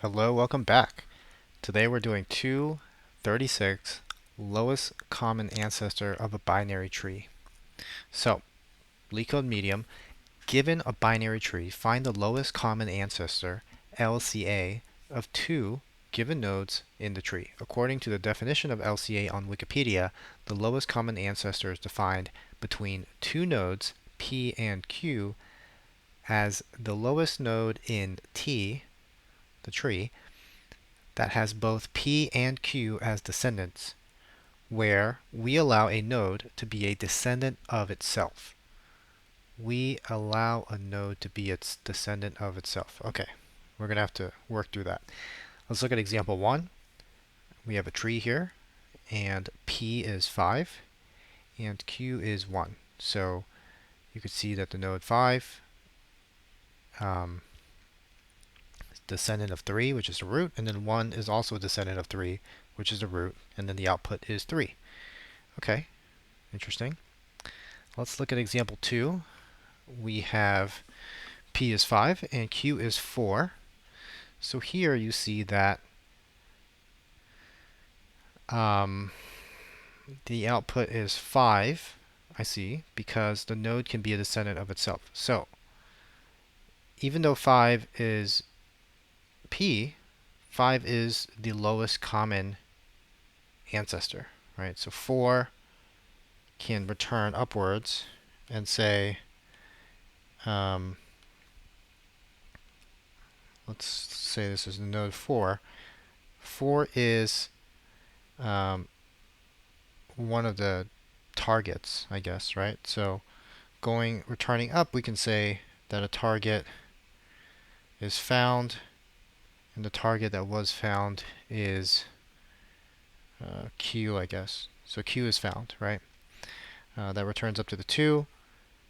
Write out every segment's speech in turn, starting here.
Hello, welcome back. Today we're doing 236 lowest common ancestor of a binary tree. So, LeetCode medium, given a binary tree, find the lowest common ancestor, LCA, of two given nodes in the tree. According to the definition of LCA on Wikipedia, the lowest common ancestor is defined between two nodes, P and Q, as the lowest node in T, the tree, that has both P and Q as descendants, where we allow a node to be a descendant of itself. We allow a node to be its descendant of itself. Okay, we're going to have to work through that. Let's look at example 1. We have a tree here, and P is 5, and Q is 1. So you could see that the node 5 descendant of 3, which is the root, and then 1 is also a descendant of 3, which is the root, and then the output is 3. Okay, interesting. Let's look at example 2. We have P is 5 and Q is 4. So here you see that the output is 5, I see, because the node can be a descendant of itself. So even though 5 is P, 5 is the lowest common ancestor, right? So 4 can return upwards and say, let's say this is node 4. 4 is one of the targets, I guess, right? So returning up, we can say that a target is found, and the target that was found is Q, I guess. So Q is found, right? That returns up to the 2,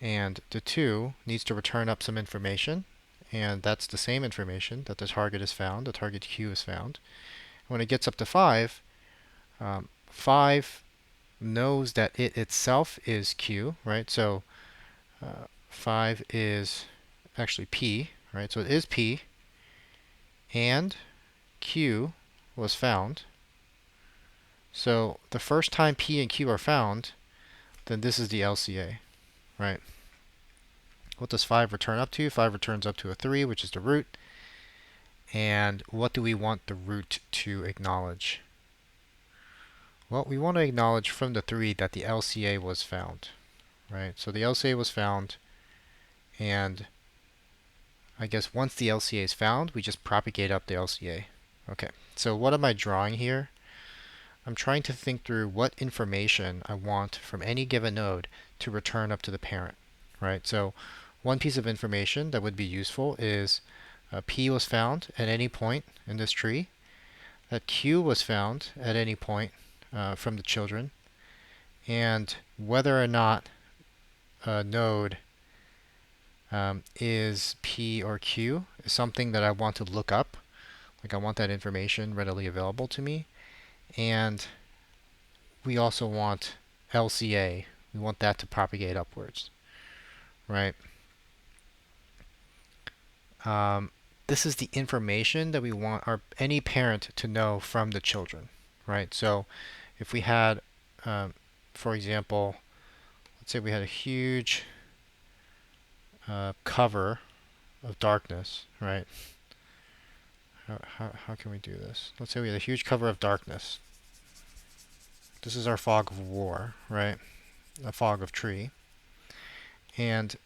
and the 2 needs to return up some information, and that's the same information that the target is found, the target Q is found. When it gets up to 5, 5 knows that it itself is Q, right? So 5 is actually P, right? So it is P, and Q was found. So the first time P and Q are found, then this is the LCA, right? What does 5 return up to? 5 returns up to a 3, which is the root. And what do we want the root to acknowledge? Well, we want to acknowledge from the 3 that the LCA was found, right? So the LCA was found, and I guess once the LCA is found, we just propagate up the LCA. Okay, so what am I drawing here? I'm trying to think through what information I want from any given node to return up to the parent, right? So one piece of information that would be useful is P was found at any point in this tree, that Q was found at any point from the children, and whether or not a node is P or Q is something that I want to look up. Like I want that information readily available to me. And we also want LCA. We want that to propagate upwards, right? This is the information that we want any parent to know from the children, right? So if we had, for example, let's say we had a huge cover of darkness, right? How can we do this? Let's say we had a huge cover of darkness. This is our fog of war, right? A fog of tree. And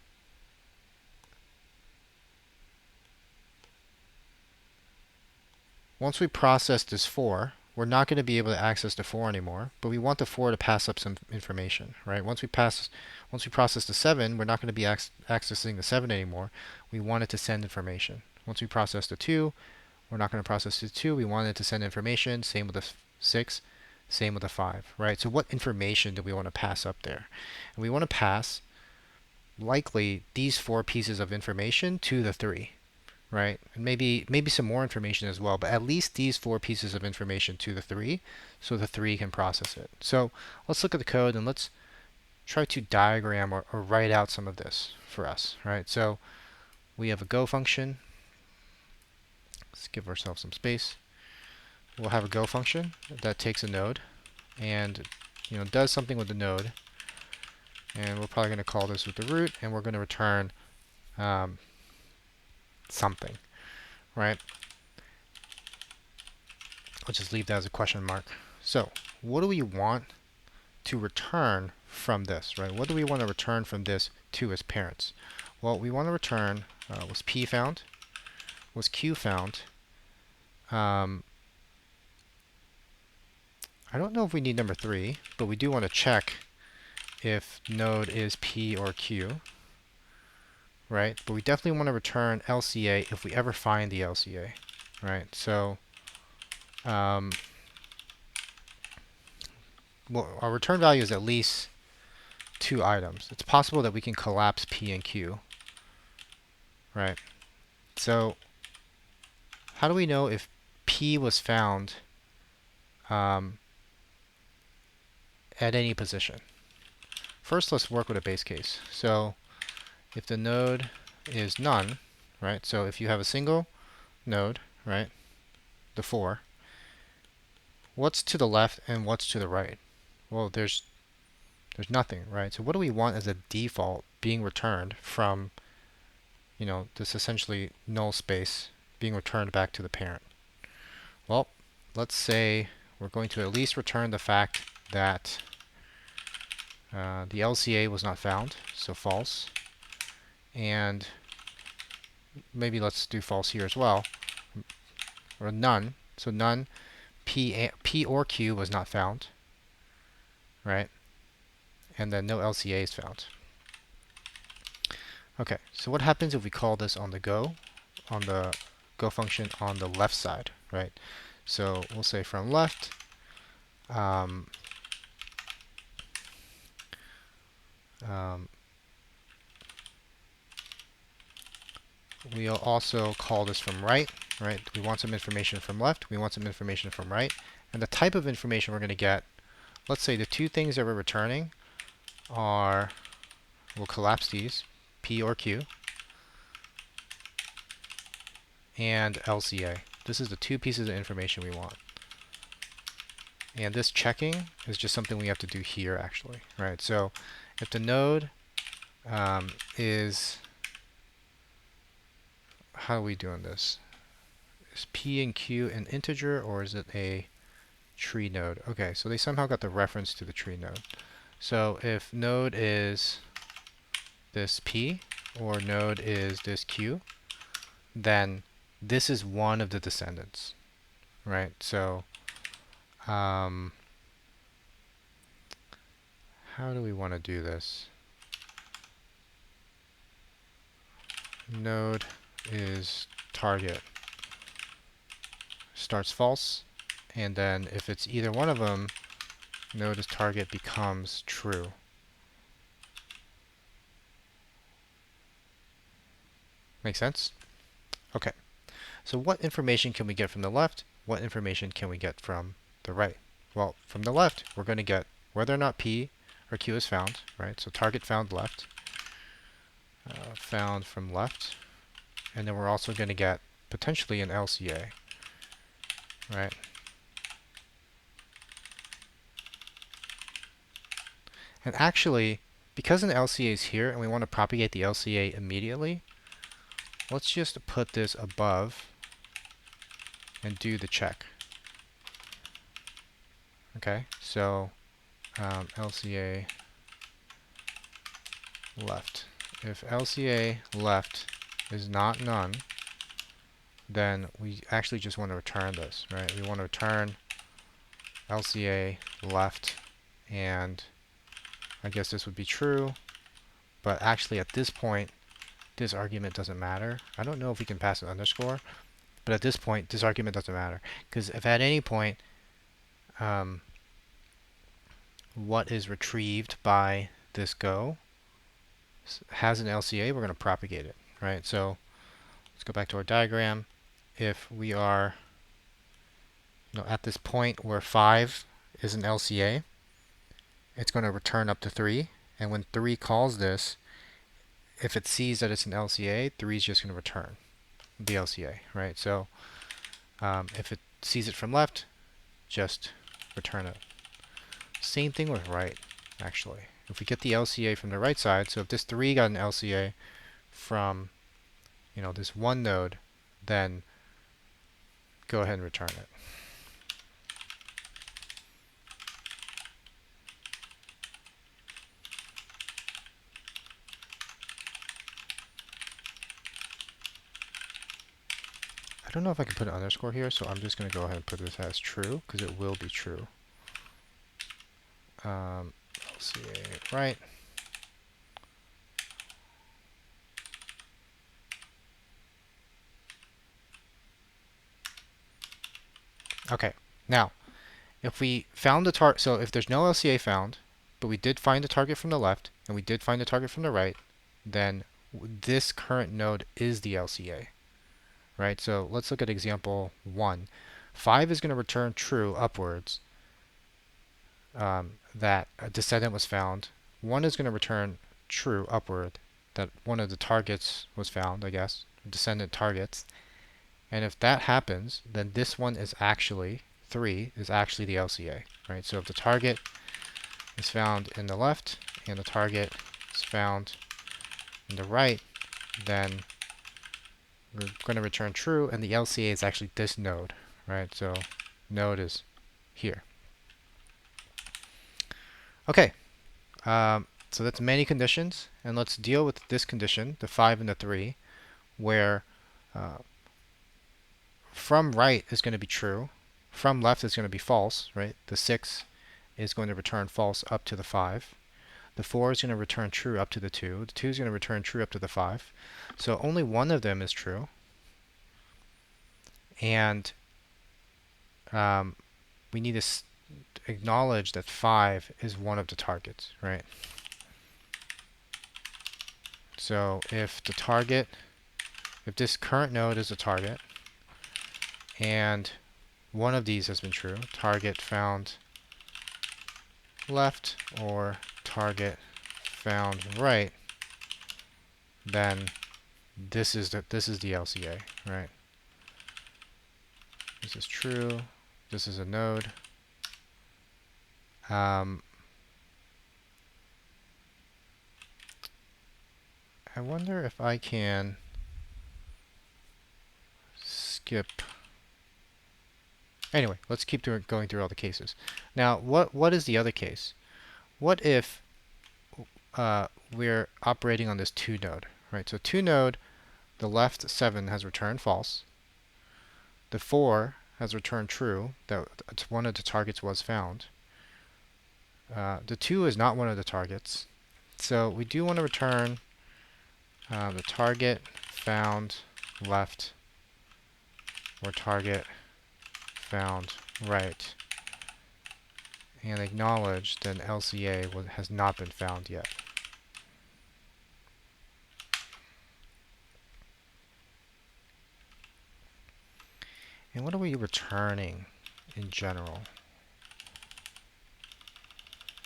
once we process this 4, we're not going to be able to access the 4 anymore, but we want the 4 to pass up some information, right? Once we process the 7, we're not going to be accessing the 7 anymore. We want it to send information. Once we process the 2, we're not going to process the 2. We want it to send information. Same with the 6. Same with the 5, right? So what information do we want to pass up there? And we want to pass likely these 4 pieces of information to the 3. Right? And maybe some more information as well, but at least these 4 pieces of information to the 3, so the 3 can process it. So let's look at the code and let's try to diagram or write out some of this for us, right? So we have a go function. Let's give ourselves some space. We'll have a go function that takes a node and does something with the node. And we're probably going to call this with the root, and we're going to return something, right? I'll just leave that as a question mark. So what do we want to return from this, right? What do we want to return from this to as parents? Well, we want to return was P found, was Q found. I don't know if we need number 3, but we do want to check if node is P or Q, right? But we definitely want to return LCA if we ever find the LCA, right? So well, our return value is at least 2 items. It's possible that we can collapse P and Q, right? So how do we know if P was found at any position? First, let's work with a base case. So if the node is none, right? So if you have a single node, right, the 4, what's to the left and what's to the right? Well, there's nothing, right? So what do we want as a default being returned from this essentially null space being returned back to the parent? Well, let's say we're going to at least return the fact that the LCA was not found, so false. And maybe let's do false here as well, or none. So none, P or Q was not found, right? And then no LCA is found. Okay, so what happens if we call this on the go function on the left side, right? So we'll say from left, we'll also call this from right, right? We want some information from left, we want some information from right, and the type of information we're going to get, let's say the 2 things that we're returning are, we'll collapse these, P or Q, and LCA. This is the 2 pieces of information we want. And this checking is just something we have to do here, actually, right? So if the node is, how are we doing this? Is P and Q an integer, or is it a tree node? Okay, so they somehow got the reference to the tree node. So if node is this P, or node is this Q, then this is one of the descendants, right? So how do we want to do this? Node is target starts false, and then if it's either one of them, node is target becomes true. Make sense? Okay. So what information can we get from the left? What information can we get from the right? Well, from the left, we're going to get whether or not P or Q is found, right? So target found left, found from left, and then we're also going to get potentially an LCA, right? And actually, because an LCA is here and we want to propagate the LCA immediately, let's just put this above and do the check. Okay, so LCA left. If LCA left is not none, then we actually just want to return this, right? We want to return LCA left, and I guess this would be true, but actually at this point, this argument doesn't matter. I don't know if we can pass an underscore, but at this point, this argument doesn't matter, because if at any point what is retrieved by this go has an LCA, we're going to propagate it, right? So let's go back to our diagram. If we are at this point where 5 is an LCA, it's going to return up to 3, and when 3 calls this, if it sees that it's an LCA, 3 is just going to return the LCA, right? So If it sees it from left, just return it. Same thing with right, actually. If we get the LCA from the right side, so if this 3 got an LCA from, this one node, then go ahead and return it. I don't know if I can put an underscore here, so I'm just going to go ahead and put this as true, because it will be true. LCA right. Okay, now, if we found the target, so if there's no LCA found, but we did find the target from the left, and we did find the target from the right, then this current node is the LCA, right? So let's look at example 1. 5 is going to return true upwards, that a descendant was found. 1 is going to return true upward, that one of the targets was found, I guess, descendant targets. And if that happens, then this one is actually, 3 is actually the LCA, right? So if the target is found in the left and the target is found in the right, then we're going to return true, and the LCA is actually this node, right? So node is here. Okay, so that's many conditions, and let's deal with this condition, the 5 and the 3, where from right is going to be true, from left is going to be false, right? The 6 is going to return false up to the 5. The 4 is going to return true up to the 2. The 2 is going to return true up to the 5. So only one of them is true. And we need to acknowledge that 5 is one of the targets, right? So if the target, if this current node is a target, and one of these has been true, target found left or target found right, then this is the LCA, right? This is true. This is a node. I wonder if I can skip. Anyway, let's keep going through all the cases. Now, what is the other case? What if we're operating on this 2 node, right? So 2 node, the left 7 has returned false. The 4 has returned true, that one of the targets was found. The 2 is not one of the targets. So we do want to return the target found left or target found right, and acknowledge that an LCA has not been found yet. And what are we returning in general?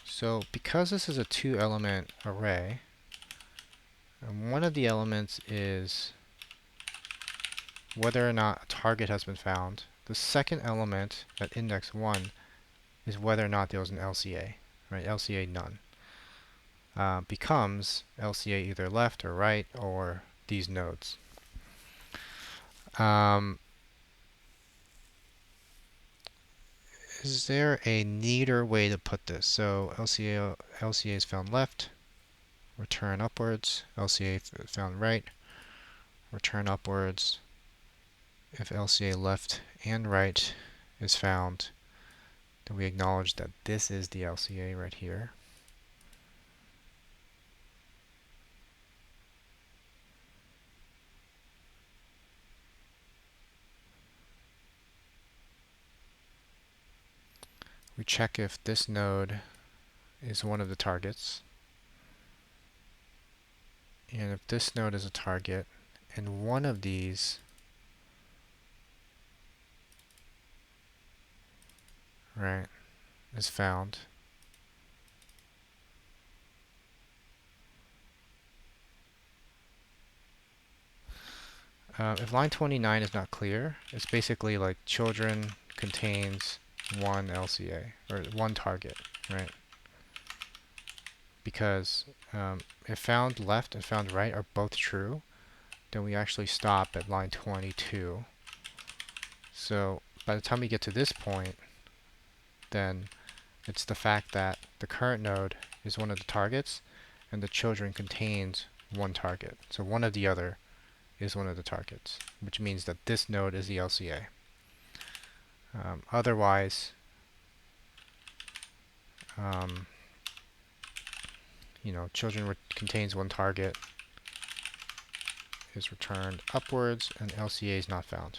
So because this is a 2-element array, and one of the elements is whether or not a target has been found, the second element at index 1 is whether or not there was an LCA, right? LCA none. Becomes LCA either left or right or these nodes. Is there a neater way to put this? So LCA is found left, return upwards. LCA found right, return upwards. If LCA left and right is found, then we acknowledge that this is the LCA right here. We check if this node is one of the targets. And if this node is a target, and one of these right is found, if line 29 is not clear, it's basically like children contains one LCA, or one target, right? Because if found left and found right are both true, then we actually stop at line 22. So by the time we get to this point, then it's the fact that the current node is one of the targets, and the children contains one target. So one of the other is one of the targets, which means that this node is the LCA. Otherwise, children contains one target is returned upwards, and LCA is not found.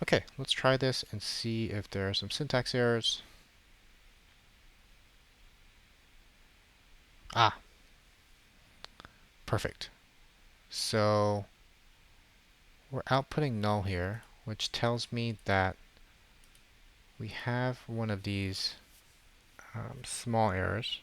Okay, let's try this and see if there are some syntax errors. Ah, perfect. So we're outputting null here, which tells me that we have one of these small errors.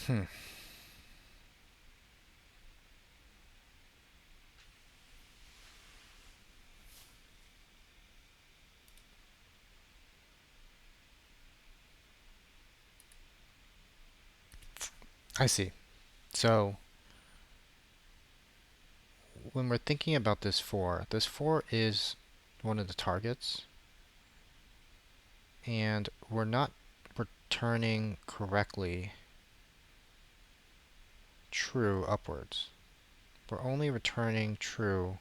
Hmm. I see. So when we're thinking about this 4 is one of the targets, and we're not returning correctly true upwards. We're only returning true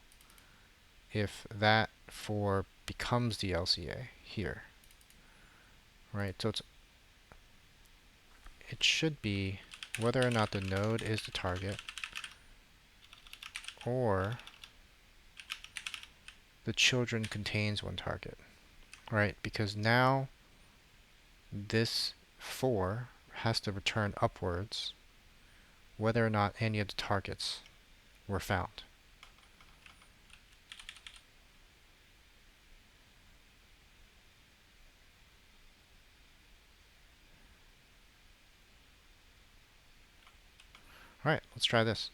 if that 4 becomes the LCA here, right? So it should be whether or not the node is the target, or the children contains one target, right? Because now this 4 has to return upwards whether or not any of the targets were found. Alright, let's try this.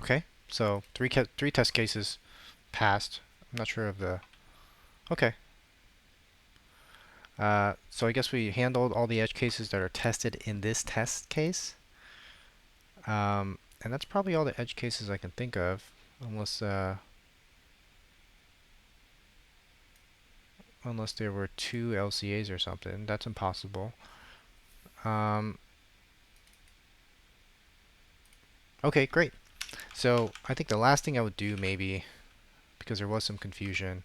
Okay, so three test cases passed. I'm not sure of the... Okay. So I guess we handled all the edge cases that are tested in this test case. And that's probably all the edge cases I can think of, unless there were 2 LCAs or something. That's impossible. Okay, great. So I think the last thing I would do, maybe, because there was some confusion,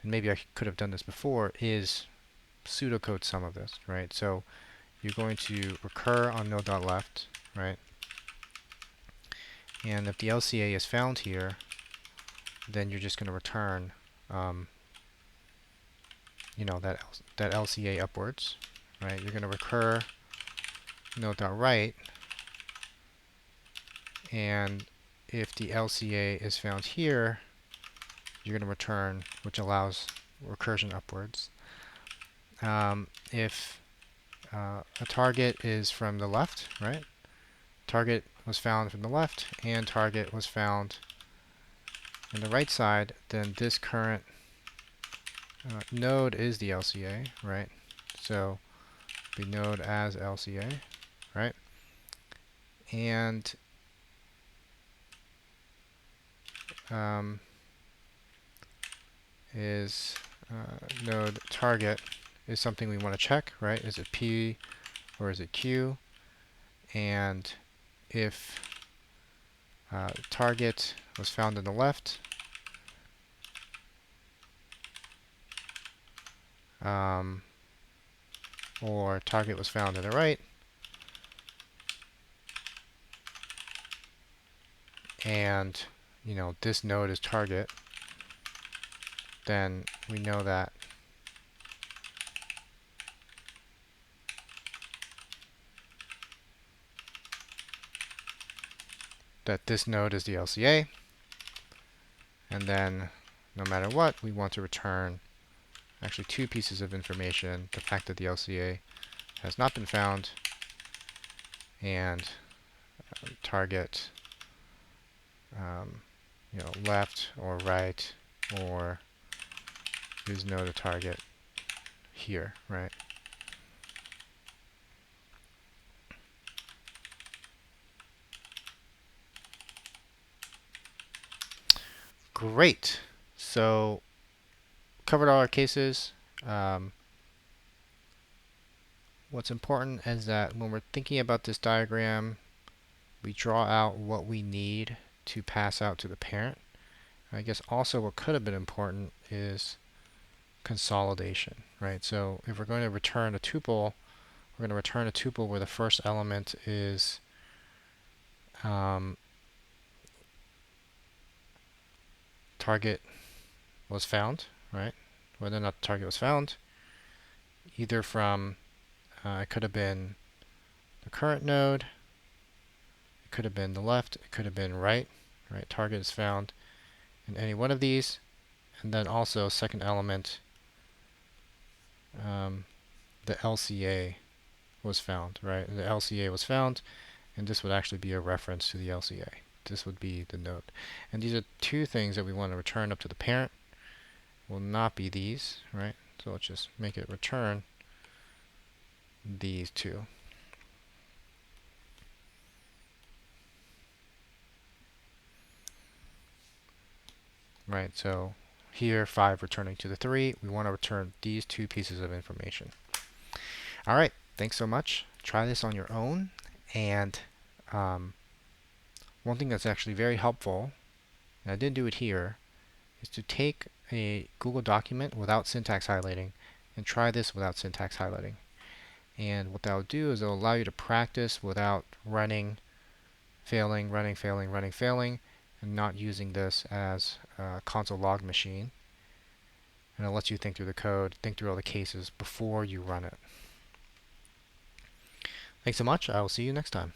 and maybe I could have done this before, is pseudocode some of this, right? So you're going to recur on node.left, right? And if the LCA is found here, then you're just going to return, that LCA upwards, right? You're going to recur node.right, and if the LCA is found here, you're going to return, which allows recursion upwards. If a target is from the left, right? Target was found from the left, and target was found on the right side, then this current node is the LCA, right? So be node as LCA, right? And is node target is something we want to check, right? Is it P or is it Q? And if target was found on the left, or target was found on the right, and this node is target, then we know that this node is the LCA, and then no matter what, we want to return actually two pieces of information: the fact that the LCA has not been found, and target left or right, or is node a target here, right? Great. So covered all our cases. What's important is that when we're thinking about this diagram, we draw out what we need to pass out to the parent. I guess also what could have been important is consolidation, right? So if we're going to return a tuple, we're going to return a tuple where the first element is target was found, right? Whether or not the target was found, either from it could have been the current node, it could have been the left, it could have been right. Target is found in any one of these, and then also second element, the LCA was found, right? The LCA was found, and this would actually be a reference to the LCA. This would be the node. And these are two things that we want to return up to the parent. Will not be these, right? So let's just make it return these two. Right, so here 5 returning to the 3, we want to return these two pieces of information. All right, thanks so much. Try this on your own, and one thing that's actually very helpful, and I didn't do it here, is to take a Google document without syntax highlighting and try this without syntax highlighting. And what that will do is it will allow you to practice without running, failing, running, failing, running, failing, and not using this as a console log machine. And it lets you think through the code, think through all the cases before you run it. Thanks so much. I will see you next time.